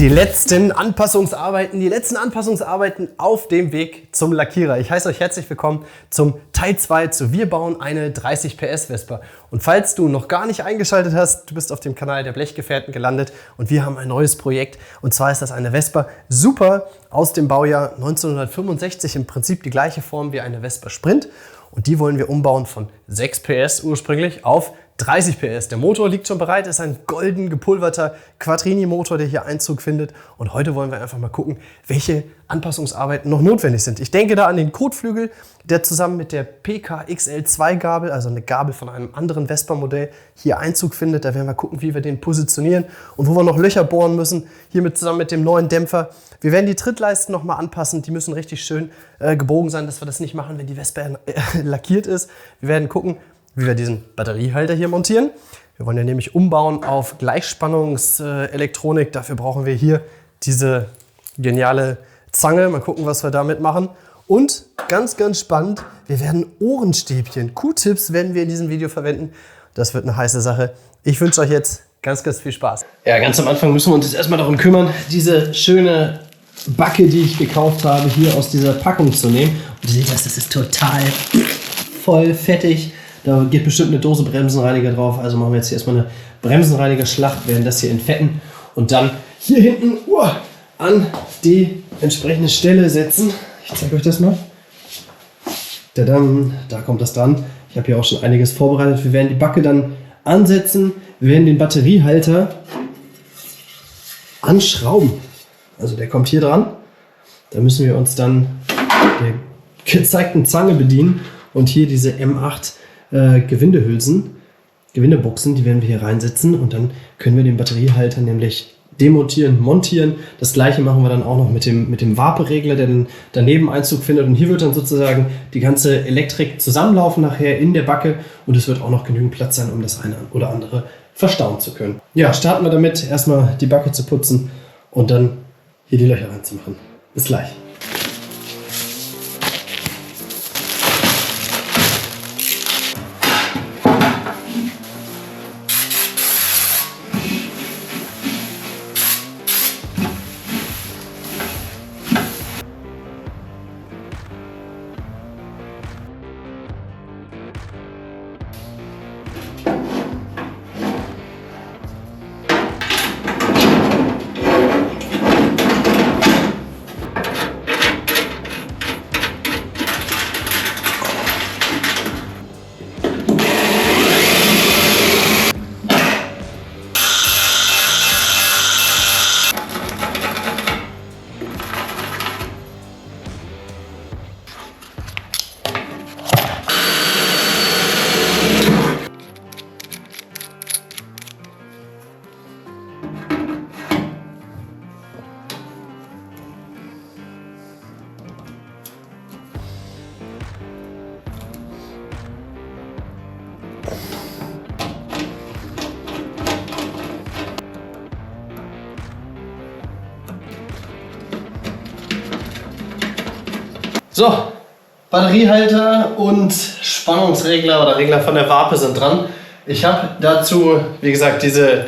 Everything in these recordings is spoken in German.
Die letzten Anpassungsarbeiten auf dem Weg zum Lackierer. Ich heiße euch herzlich willkommen zum Teil 2 zu Wir bauen eine 30 PS Vespa. Und falls du noch gar nicht eingeschaltet hast, du bist auf dem Kanal der Blechgefährten gelandet und wir haben ein neues Projekt. Und zwar ist das eine Vespa Super aus dem Baujahr 1965, im Prinzip die gleiche Form wie eine Vespa Sprint. Und die wollen wir umbauen von 6 PS ursprünglich auf 30 PS. Der Motor liegt schon bereit, ist ein golden gepulverter Quattrini-Motor, der hier Einzug findet. Und heute wollen wir einfach mal gucken, welche Anpassungsarbeiten noch notwendig sind. Ich denke da an den Kotflügel, der zusammen mit der PKXL2-Gabel, also eine Gabel von einem anderen Vespa-Modell, hier Einzug findet. Da werden wir gucken, wie wir den positionieren und wo wir noch Löcher bohren müssen. Hiermit zusammen mit dem neuen Dämpfer. Wir werden die Trittleisten noch mal anpassen. Die müssen richtig schön gebogen sein, dass wir das nicht machen, wenn die Vespa lackiert ist. Wir werden gucken, wie wir diesen Batteriehalter hier montieren. Wir wollen ja nämlich umbauen auf Gleichspannungselektronik. Dafür brauchen wir hier diese geniale Zange. Mal gucken, was wir damit machen. Und ganz, ganz spannend, wir werden Ohrenstäbchen, Q-Tips werden wir in diesem Video verwenden. Das wird eine heiße Sache. Ich wünsche euch jetzt ganz, ganz viel Spaß. Ja, ganz am Anfang müssen wir uns jetzt erstmal darum kümmern, diese schöne Backe, die ich gekauft habe, hier aus dieser Packung zu nehmen. Und ihr seht das ist total voll fettig. Da geht bestimmt eine Dose Bremsenreiniger drauf. Also machen wir jetzt hier erstmal eine Bremsenreiniger-Schlacht, werden das hier entfetten und dann hier hinten an die entsprechende Stelle setzen. Ich zeige euch das mal. Tadam, da kommt das dran. Ich habe hier auch schon einiges vorbereitet. Wir werden die Backe dann ansetzen. Wir werden den Batteriehalter anschrauben. Also der kommt hier dran. Da müssen wir uns dann der gezeigten Zange bedienen und hier diese M8 Gewindehülsen, Gewindebuchsen, die werden wir hier reinsetzen und dann können wir den Batteriehalter nämlich demontieren, montieren. Das gleiche machen wir dann auch noch mit dem Vape-Regler, der dann daneben Einzug findet. Und hier wird dann sozusagen die ganze Elektrik zusammenlaufen nachher in der Backe und es wird auch noch genügend Platz sein, um das eine oder andere verstauen zu können. Ja, starten wir damit, erstmal die Backe zu putzen und dann hier die Löcher reinzumachen. Bis gleich. So, Batteriehalter und Spannungsregler oder Regler von der Vape sind dran. Ich habe dazu, wie gesagt, diese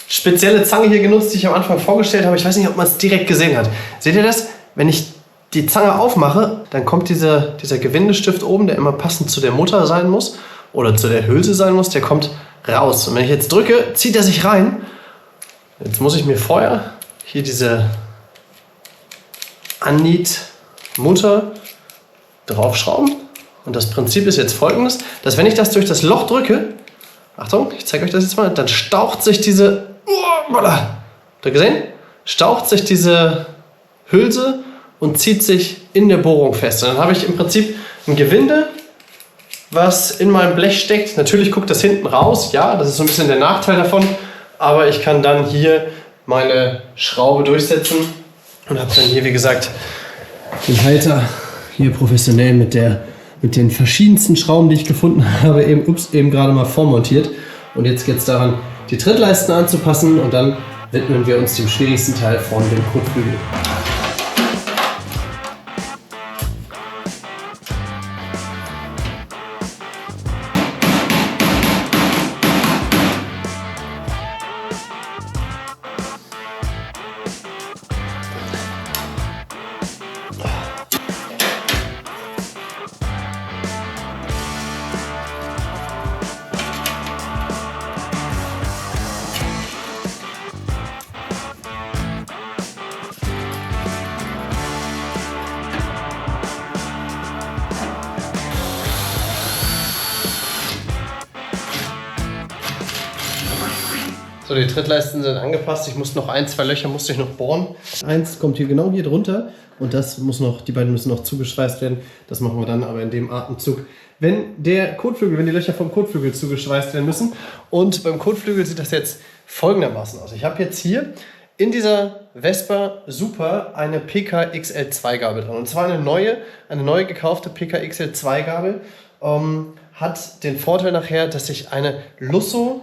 spezielle Zange hier genutzt, die ich am Anfang vorgestellt habe. Ich weiß nicht, ob man es direkt gesehen hat. Seht ihr das? Wenn ich die Zange aufmache, dann kommt dieser Gewindestift oben, der immer passend zu der Mutter sein muss oder zu der Hülse sein muss, der kommt raus. Und wenn ich jetzt drücke, zieht er sich rein. Jetzt muss ich mir vorher hier diese Mutter draufschrauben. Und das Prinzip ist jetzt folgendes, dass wenn ich das durch das Loch drücke, Achtung, ich zeige euch das jetzt mal, dann staucht sich diese, habt ihr gesehen? Staucht sich diese Hülse und zieht sich in der Bohrung fest. Und dann habe ich im Prinzip ein Gewinde, was in meinem Blech steckt. Natürlich guckt das hinten raus, ja, das ist so ein bisschen der Nachteil davon, aber ich kann dann hier meine Schraube durchsetzen und habe dann hier, wie gesagt, den Halter hier professionell mit den verschiedensten Schrauben, die ich gefunden habe, eben gerade mal vormontiert. Und jetzt geht es daran, die Trittleisten anzupassen und dann widmen wir uns dem schwierigsten Teil vorne, dem Kotflügel. So, die Trittleisten sind angepasst. Ich muss noch 1, 2 Löcher musste ich noch bohren. Eins kommt hier genau hier drunter und das muss noch, die beiden müssen noch zugeschweißt werden. Das machen wir dann aber in dem Atemzug, wenn die Löcher vom Kotflügel zugeschweißt werden müssen. Und beim Kotflügel sieht das jetzt folgendermaßen aus. Ich habe jetzt hier in dieser Vespa Super eine PK XL2 Gabel dran. Und zwar eine neue gekaufte PK XL2 Gabel. Hat den Vorteil nachher, dass ich eine Lusso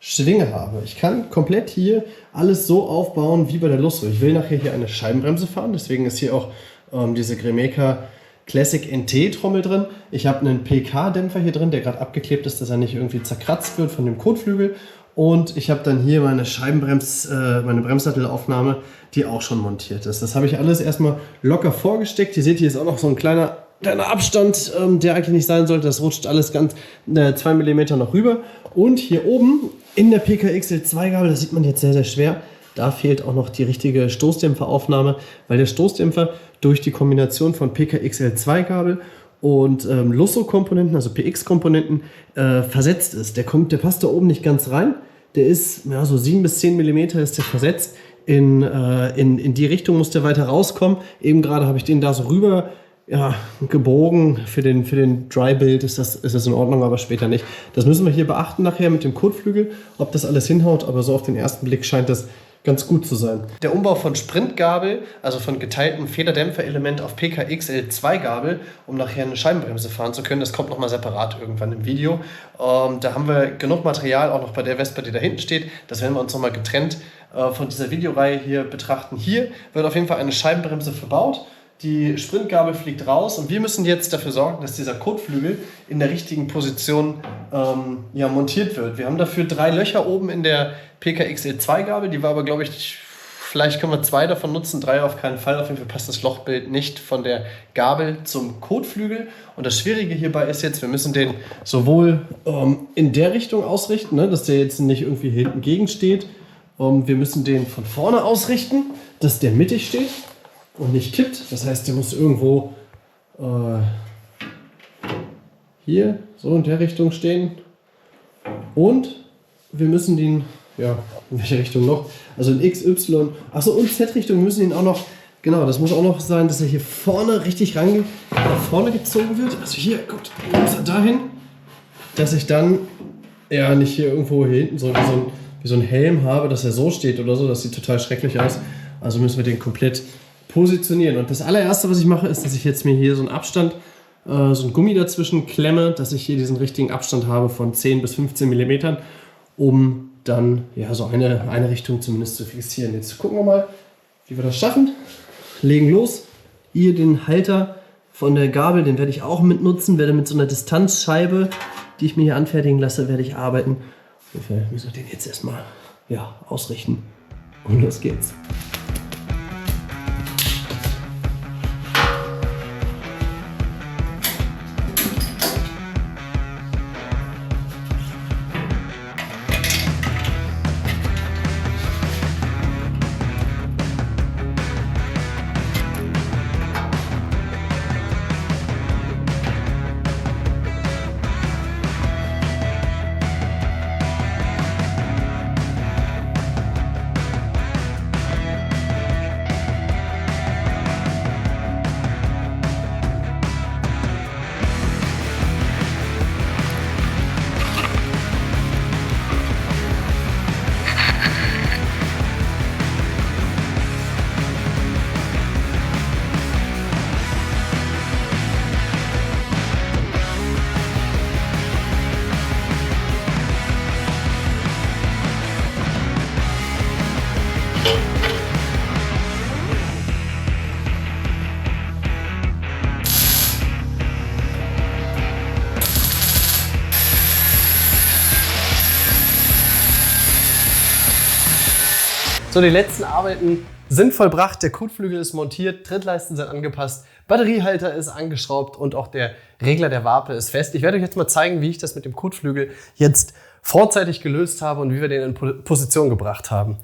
Schwinge habe. Ich kann komplett hier alles so aufbauen wie bei der Lusso. Ich will nachher hier eine Scheibenbremse fahren, deswegen ist hier auch diese Gremeka Classic NT Trommel drin. Ich habe einen PK-Dämpfer hier drin, der gerade abgeklebt ist, dass er nicht irgendwie zerkratzt wird von dem Kotflügel. Und ich habe dann hier meine meine Bremssattelaufnahme, die auch schon montiert ist. Das habe ich alles erstmal locker vorgesteckt. Ihr seht, hier ist auch noch so ein kleiner Abstand, der eigentlich nicht sein sollte. Das rutscht alles ganz 2 mm noch rüber. Und hier oben in der PK XL2 Gabel, das sieht man jetzt sehr, sehr schwer, da fehlt auch noch die richtige Stoßdämpferaufnahme, weil der Stoßdämpfer durch die Kombination von PK XL2 Gabel und Lusso-Komponenten, also PX-Komponenten, versetzt ist. Der passt da oben nicht ganz rein. Der ist so 7 bis 10 mm ist der versetzt. In die Richtung muss der weiter rauskommen. Eben gerade habe ich den da so rüber gebogen. Für den Dry-Build ist das in Ordnung, aber später nicht. Das müssen wir hier beachten nachher mit dem Kotflügel, ob das alles hinhaut. Aber so auf den ersten Blick scheint das ganz gut zu sein. Der Umbau von Sprintgabel, also von geteiltem Federdämpferelement auf PK XL2 Gabel, um nachher eine Scheibenbremse fahren zu können, das kommt nochmal separat irgendwann im Video. Da haben wir genug Material, auch noch bei der Vespa, die da hinten steht. Das werden wir uns nochmal getrennt von dieser Videoreihe hier betrachten. Hier wird auf jeden Fall eine Scheibenbremse verbaut. Die Sprintgabel fliegt raus und wir müssen jetzt dafür sorgen, dass dieser Kotflügel in der richtigen Position montiert wird. Wir haben dafür 3 Löcher oben in der PK XL2 Gabel, die war aber, glaube ich, vielleicht können wir 2 davon nutzen, 3 auf keinen Fall. Auf jeden Fall passt das Lochbild nicht von der Gabel zum Kotflügel. Und das Schwierige hierbei ist jetzt, wir müssen den sowohl in der Richtung ausrichten, ne, dass der jetzt nicht irgendwie hinten gegensteht. Wir müssen den von vorne ausrichten, dass der mittig steht und nicht kippt. Das heißt, der muss irgendwo hier so in der Richtung stehen. Und wir müssen den, in welche Richtung noch? Also in X, Y, und Z-Richtung müssen ihn auch noch, genau, das muss auch noch sein, dass er hier vorne richtig nach vorne gezogen wird. Also hier, gut, muss er dahin, dass ich dann nicht hier irgendwo hier hinten wie so ein Helm habe, dass er so steht oder so. Das sieht total schrecklich aus. Also müssen wir den komplett positionieren. Und das allererste, was ich mache, ist, dass ich jetzt mir hier so einen Abstand, so ein Gummi dazwischen klemme, dass ich hier diesen richtigen Abstand habe von 10 bis 15 mm, um dann so eine Richtung zumindest zu fixieren. Jetzt gucken wir mal, wie wir das schaffen. Legen los. Hier den Halter von der Gabel, den werde ich auch mitnutzen, werde mit so einer Distanzscheibe, die ich mir hier anfertigen lasse, werde ich arbeiten. Wir müssen den jetzt erstmal ausrichten. Und los geht's. So, die letzten Arbeiten sind vollbracht, der Kotflügel ist montiert, Trittleisten sind angepasst, Batteriehalter ist angeschraubt und auch der Regler der Warpe ist fest. Ich werde euch jetzt mal zeigen, wie ich das mit dem Kotflügel jetzt vorzeitig gelöst habe und wie wir den in Position gebracht haben.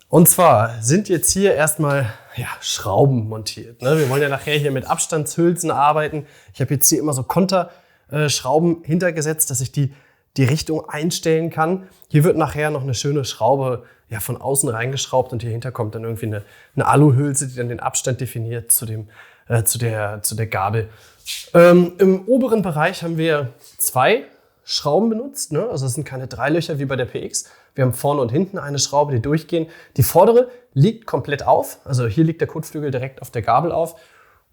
Und zwar sind jetzt hier erstmal Schrauben montiert. Wir wollen ja nachher hier mit Abstandshülsen arbeiten. Ich habe jetzt hier immer so Konterschrauben hintergesetzt, dass ich die die Richtung einstellen kann. Hier wird nachher noch eine schöne Schraube von außen reingeschraubt und hierhinter kommt dann irgendwie eine Aluhülse, die dann den Abstand definiert zu der Gabel. Im oberen Bereich haben wir 2 Schrauben benutzt. Ne? Also es sind keine 3 Löcher wie bei der PX. Wir haben vorne und hinten eine Schraube, die durchgehen. Die vordere liegt komplett auf. Also hier liegt der Kotflügel direkt auf der Gabel auf.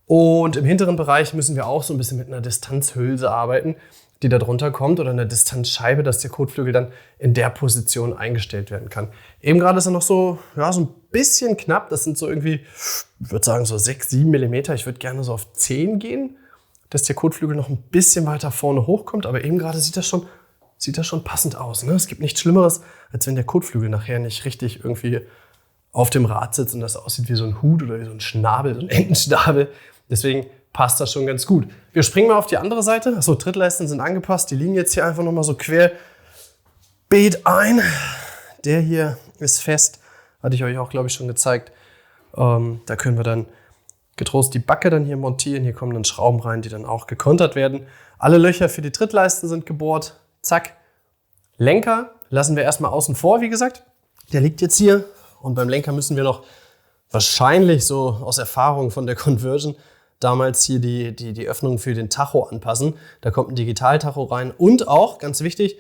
Und im hinteren Bereich müssen wir auch so ein bisschen mit einer Distanzhülse arbeiten, die da drunter kommt, oder einer Distanzscheibe, dass der Kotflügel dann in der Position eingestellt werden kann. Eben gerade ist er noch so ein bisschen knapp. Das sind so irgendwie, ich würde sagen, so 6, 7 Millimeter. Ich würde gerne so auf 10 gehen, dass der Kotflügel noch ein bisschen weiter vorne hochkommt. Aber eben gerade sieht das schon passend aus. Ne? Es gibt nichts Schlimmeres, als wenn der Kotflügel nachher nicht richtig irgendwie auf dem Rad sitzt und das aussieht wie so ein Hut oder wie so ein Schnabel, so ein Entenschnabel. Deswegen passt das schon ganz gut. Wir springen mal auf die andere Seite. Achso, Trittleisten sind angepasst. Die liegen jetzt hier einfach nochmal so querbeet ein. Der hier ist fest. Hatte ich euch auch, glaube ich, schon gezeigt. Da können wir dann getrost die Backe dann hier montieren. Hier kommen dann Schrauben rein, die dann auch gekontert werden. Alle Löcher für die Trittleisten sind gebohrt. Zack. Lenker lassen wir erstmal außen vor, wie gesagt. Der liegt jetzt hier. Und beim Lenker müssen wir noch wahrscheinlich so aus Erfahrung von der Conversion damals hier die Öffnung für den Tacho anpassen. Da kommt ein Digitaltacho rein und auch, ganz wichtig,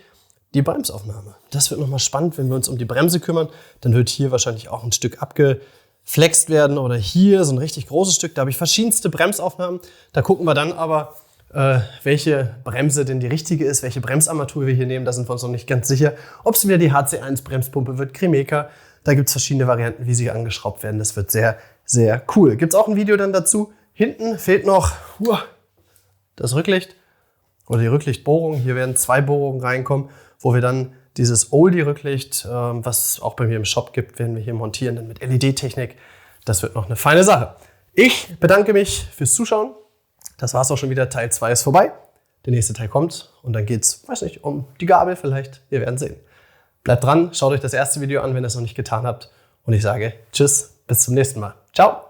die Bremsaufnahme. Das wird nochmal spannend, wenn wir uns um die Bremse kümmern. Dann wird hier wahrscheinlich auch ein Stück abgeflext werden oder hier so ein richtig großes Stück. Da habe ich verschiedenste Bremsaufnahmen. Da gucken wir dann aber, welche Bremse denn die richtige ist, welche Bremsarmatur wir hier nehmen. Da sind wir uns noch nicht ganz sicher. Ob es wieder die HC1 Bremspumpe wird, Cremeka. Da gibt es verschiedene Varianten, wie sie angeschraubt werden. Das wird sehr, sehr cool. Gibt es auch ein Video dann dazu. Hinten fehlt noch das Rücklicht oder die Rücklichtbohrung. Hier werden 2 Bohrungen reinkommen, wo wir dann dieses Oldie-Rücklicht, was auch bei mir im Shop gibt, werden wir hier montieren, dann mit LED-Technik. Das wird noch eine feine Sache. Ich bedanke mich fürs Zuschauen. Das war's auch schon wieder. Teil 2 ist vorbei. Der nächste Teil kommt und dann geht's, weiß nicht, um die Gabel vielleicht. Wir werden sehen. Bleibt dran, schaut euch das erste Video an, wenn ihr es noch nicht getan habt. Und ich sage Tschüss, bis zum nächsten Mal. Ciao!